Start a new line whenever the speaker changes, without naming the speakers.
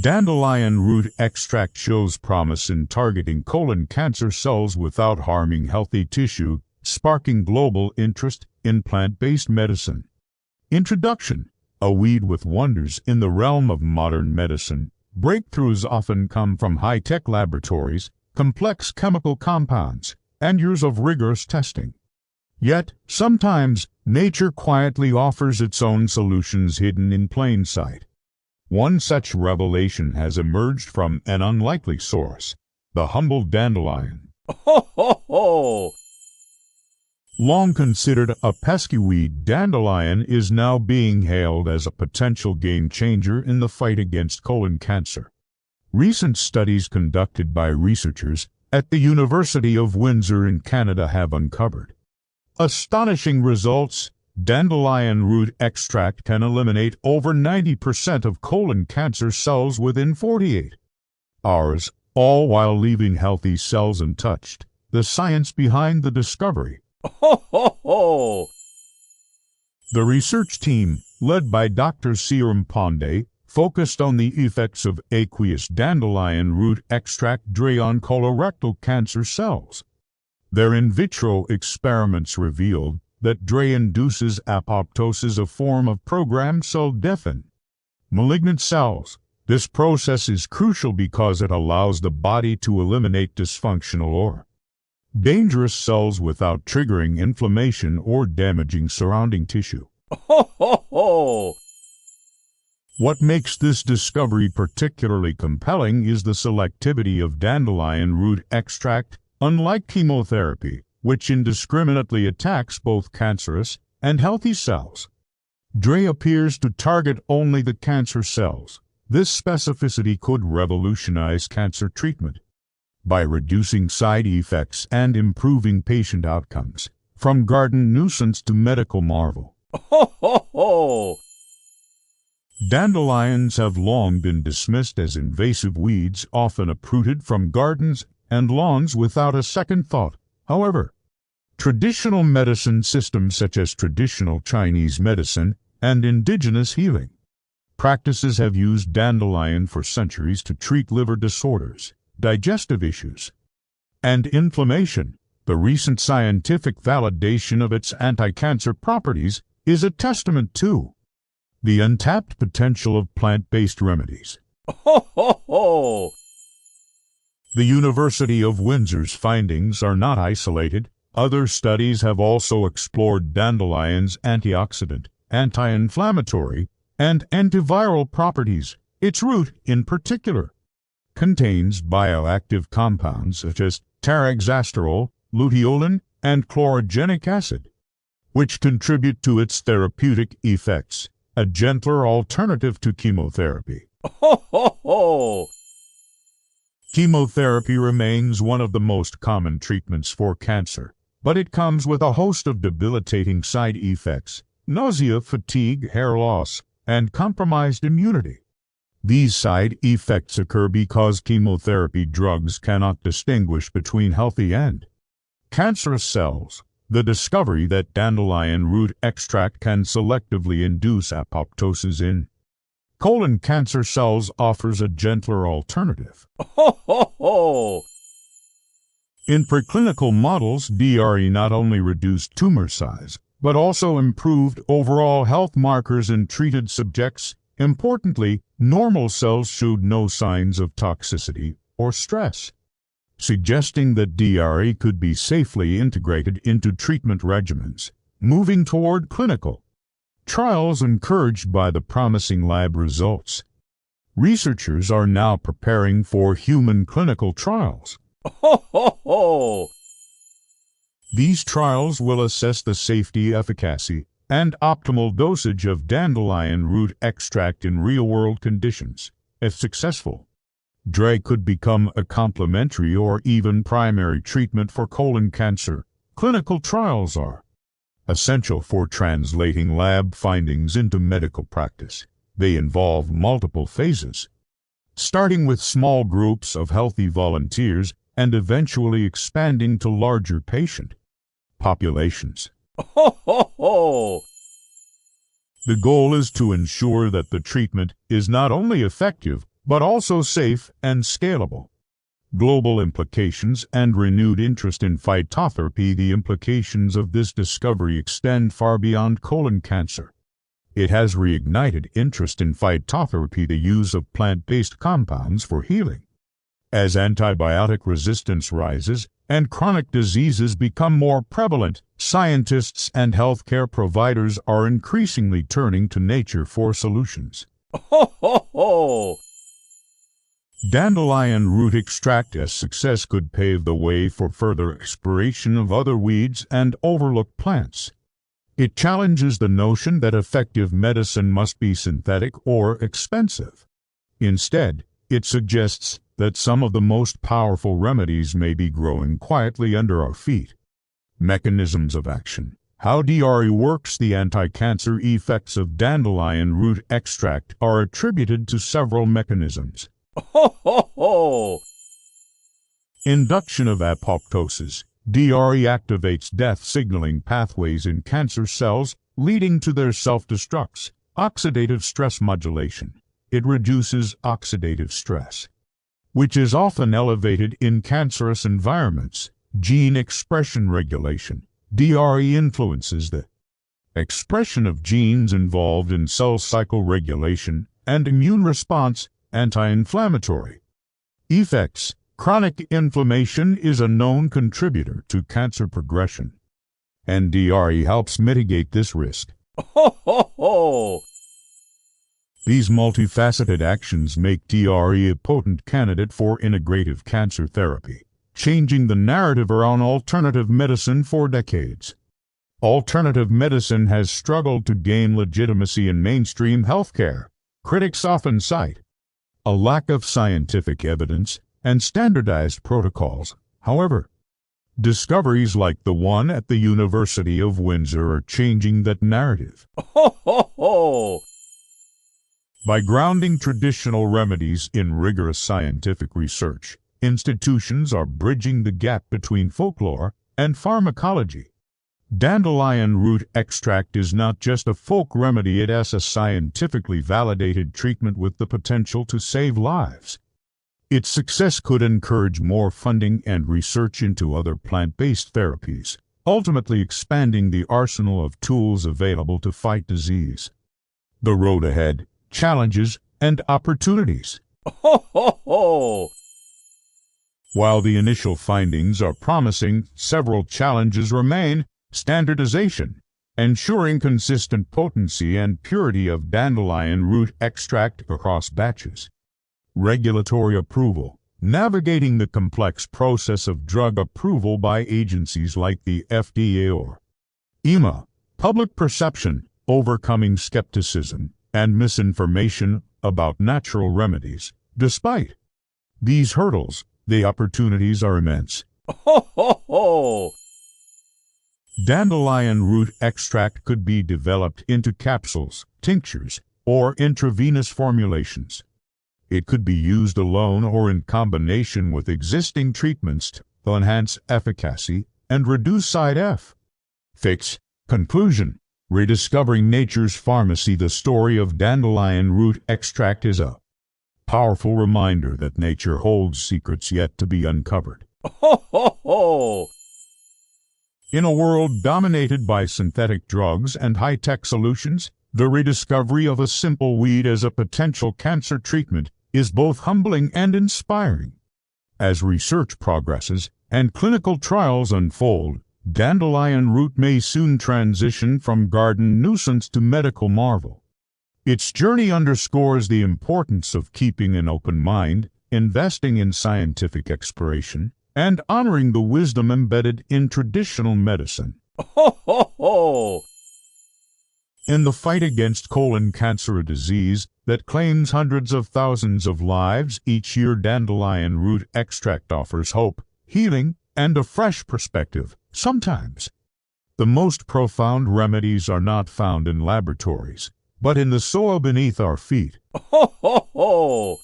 Dandelion root extract shows promise in targeting colon cancer cells without harming healthy tissue, sparking global interest in plant-based medicine. Introduction: a weed with wonders in the realm of modern medicine. Breakthroughs often come from high-tech laboratories, complex chemical compounds, and years of rigorous testing. Yet, sometimes, nature quietly offers its own solutions hidden in plain sight. One such revelation has emerged from an unlikely source: the humble dandelion.
Ho, ho, ho!
Long considered a pesky weed, dandelion is now being hailed as a potential game-changer in the fight against colon cancer. Recent studies conducted by researchers at the University of Windsor in Canada have uncovered astonishing results. Dandelion root extract can eliminate over 90% of colon cancer cells within 48 hours, all while leaving healthy cells untouched. The science behind the discovery.
Ho, ho, ho!
The research team, led by Dr. Siram Pandey, focused on the effects of aqueous dandelion root extract on colorectal cancer cells. Their in vitro experiments revealed that DRE induces apoptosis, a form of programmed cell death in malignant cells. This process is crucial because it allows the body to eliminate dysfunctional or dangerous cells without triggering inflammation or damaging surrounding tissue.
Ho, ho, ho!
What makes this discovery particularly compelling is the selectivity of dandelion root extract. Unlike chemotherapy, which indiscriminately attacks both cancerous and healthy cells, DRE appears to target only the cancer cells. This specificity could revolutionize cancer treatment by reducing side effects and improving patient outcomes, from garden nuisance to medical marvel.
Ho, ho, ho!
Dandelions have long been dismissed as invasive weeds, often uprooted from gardens and lawns without a second thought. However, traditional medicine systems such as traditional Chinese medicine and indigenous healing practices have used dandelion for centuries to treat liver disorders, digestive issues, and inflammation. The recent scientific validation of its anti-cancer properties is a testament to the untapped potential of plant-based remedies.
Ho, ho, ho!
The University of Windsor's findings are not isolated. Other studies have also explored dandelion's antioxidant, anti-inflammatory, and antiviral properties. Its root, in particular, contains bioactive compounds such as taraxasterol, luteolin, and chlorogenic acid, which contribute to its therapeutic effects, a gentler alternative to chemotherapy.
Ho, ho, ho!
Chemotherapy remains one of the most common treatments for cancer, but it comes with a host of debilitating side effects: nausea, fatigue, hair loss, and compromised immunity. These side effects occur because chemotherapy drugs cannot distinguish between healthy and cancerous cells. The discovery that dandelion root extract can selectively induce apoptosis in colon cancer cells offers a gentler alternative.
Ho, ho, ho!
In preclinical models, DRE not only reduced tumor size, but also improved overall health markers in treated subjects. Importantly, normal cells showed no signs of toxicity or stress, suggesting that DRE could be safely integrated into treatment regimens. Moving toward clinical trials encouraged by the promising lab results, researchers are now preparing for human clinical trials.
Ho, ho, ho!
These trials will assess the safety, efficacy, and optimal dosage of dandelion root extract in real-world conditions. If successful, DRE could become a complementary or even primary treatment for colon cancer. Clinical trials are essential for translating lab findings into medical practice. They involve multiple phases, starting with small groups of healthy volunteers and eventually expanding to larger patient populations.
Ho, ho, ho!
The goal is to ensure that the treatment is not only effective, but also safe and scalable. Global implications and renewed interest in phytotherapy. The implications of this discovery extend far beyond colon cancer. It has reignited interest in phytotherapy, the use of plant-based compounds for healing. As antibiotic resistance rises and chronic diseases become more prevalent, scientists and healthcare providers are increasingly turning to nature for solutions.
Ho, ho, ho!
Dandelion root extract's success could pave the way for further exploration of other weeds and overlooked plants. It challenges the notion that effective medicine must be synthetic or expensive. Instead, it suggests that some of the most powerful remedies may be growing quietly under our feet. Mechanisms of action. How DRE works. The anti-cancer effects of dandelion root extract are attributed to several mechanisms.
Ho, ho, ho!
Induction of apoptosis. DRE activates death signaling pathways in cancer cells, leading to their self-destructs. Oxidative stress modulation. It reduces oxidative stress, which is often elevated in cancerous environments. Gene expression regulation. DRE influences the expression of genes involved in cell cycle regulation and immune response. Anti-inflammatory effects. Chronic inflammation is a known contributor to cancer progression, and DRE helps mitigate this risk.
Ho, ho, ho!
These multifaceted actions make DRE a potent candidate for integrative cancer therapy, changing the narrative around alternative medicine for decades. Alternative medicine has struggled to gain legitimacy in mainstream healthcare. Critics often cite a lack of scientific evidence and standardized protocols. However, discoveries like the one at the University of Windsor are changing that narrative.
Ho, ho, ho!
By grounding traditional remedies in rigorous scientific research, institutions are bridging the gap between folklore and pharmacology. Dandelion root extract is not just a folk remedy, it is a scientifically validated treatment with the potential to save lives. Its success could encourage more funding and research into other plant-based therapies, ultimately expanding the arsenal of tools available to fight disease. The road ahead, challenges and opportunities.
Ho, ho, ho!
While the initial findings are promising, several challenges remain. Standardization. Ensuring consistent potency and purity of dandelion root extract across batches. Regulatory approval. Navigating the complex process of drug approval by agencies like the FDA or EMA. Public perception. Overcoming skepticism and misinformation about natural remedies. Despite these hurdles, the opportunities are immense.
Ho, ho, ho!
Dandelion root extract could be developed into capsules, tinctures, or intravenous formulations. It could be used alone or in combination with existing treatments to enhance efficacy and reduce side effects. Conclusion. Rediscovering nature's pharmacy. The story of dandelion root extract is a powerful reminder that nature holds secrets yet to be uncovered.
Ho, ho, ho!
In a world dominated by synthetic drugs and high-tech solutions, the rediscovery of a simple weed as a potential cancer treatment is both humbling and inspiring. As research progresses and clinical trials unfold, dandelion root may soon transition from garden nuisance to medical marvel. Its journey underscores the importance of keeping an open mind, investing in scientific exploration, and honoring the wisdom embedded in traditional medicine.
Ho, ho, ho!
In the fight against colon cancer, a disease that claims hundreds of thousands of lives each year, dandelion root extract offers hope, healing, and a fresh perspective. Sometimes, the most profound remedies are not found in laboratories, but in the soil beneath our feet.
Ho, ho, ho!